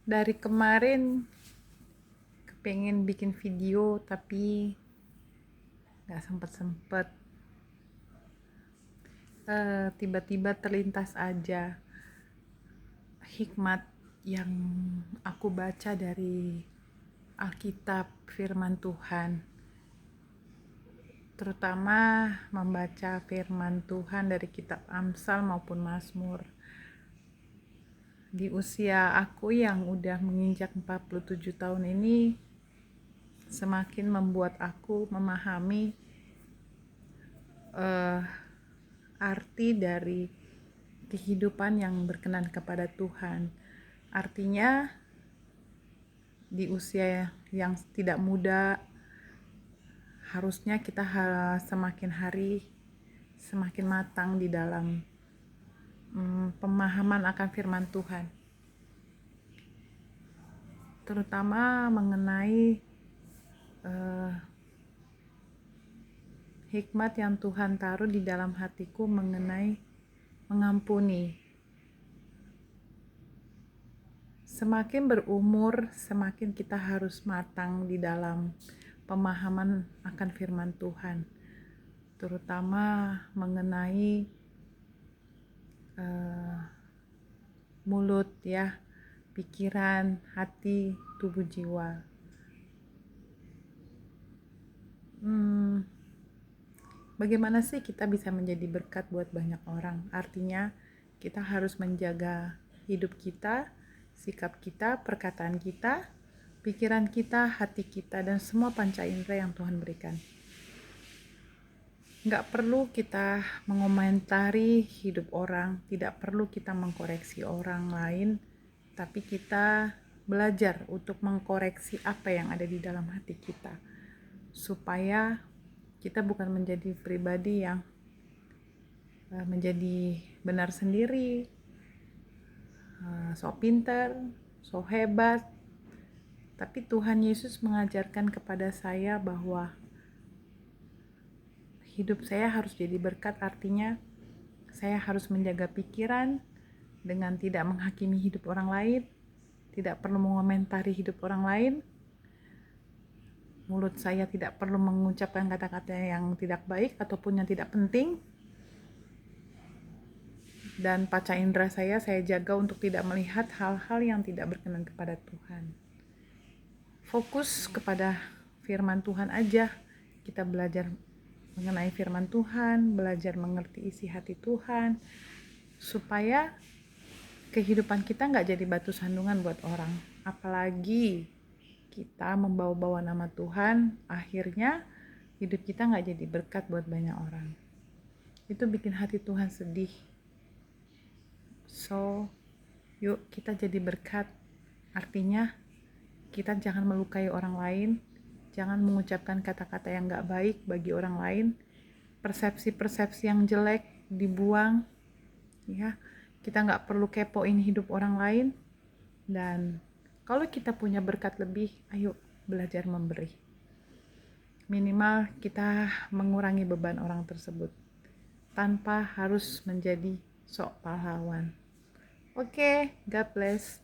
Dari kemarin kepengen bikin video tapi gak sempet-sempet. Tiba-tiba terlintas aja hikmat yang aku baca dari Alkitab, firman Tuhan, terutama membaca firman Tuhan dari kitab Amsal maupun Mazmur. Di usia aku yang udah menginjak 47 tahun ini, semakin membuat aku memahami arti dari kehidupan yang berkenan kepada Tuhan. Artinya di usia yang tidak muda, harusnya kita semakin hari semakin matang di dalam pemahaman akan firman Tuhan, terutama mengenai hikmat yang Tuhan taruh di dalam hatiku mengenai mengampuni. Semakin berumur, semakin kita harus matang di dalam pemahaman akan firman Tuhan, terutama mengenai mulut ya, pikiran, hati, tubuh, jiwa. Bagaimana sih kita bisa menjadi berkat buat banyak orang? Artinya kita harus menjaga hidup kita, sikap kita, perkataan kita, pikiran kita, hati kita, dan semua panca indera yang Tuhan berikan. Nggak perlu kita mengomentari hidup orang, tidak perlu kita mengkoreksi orang lain, tapi kita belajar untuk mengkoreksi apa yang ada di dalam hati kita, supaya kita bukan menjadi pribadi yang menjadi benar sendiri, sok pintar, sok hebat. Tapi Tuhan Yesus mengajarkan kepada saya bahwa hidup saya harus jadi berkat, artinya saya harus menjaga pikiran dengan tidak menghakimi hidup orang lain, tidak perlu mengomentari hidup orang lain. Mulut saya tidak perlu mengucapkan kata-kata yang tidak baik ataupun yang tidak penting. Dan panca indera saya jaga untuk tidak melihat hal-hal yang tidak berkenan kepada Tuhan. Fokus kepada firman Tuhan aja. Kita belajar mengenai firman Tuhan, belajar mengerti isi hati Tuhan, supaya kehidupan kita gak jadi batu sandungan buat orang. Apalagi kita membawa-bawa nama Tuhan, akhirnya hidup kita gak jadi berkat buat banyak orang. Itu bikin hati Tuhan sedih. So, yuk kita jadi berkat. Artinya kita jangan melukai orang lain, jangan mengucapkan kata-kata yang gak baik bagi orang lain, persepsi-persepsi yang jelek dibuang ya. Kita gak perlu kepoin hidup orang lain. Dan kalau kita punya berkat lebih, ayo belajar memberi. Minimal kita mengurangi beban orang tersebut tanpa harus menjadi sok pahlawan. Oke, God bless.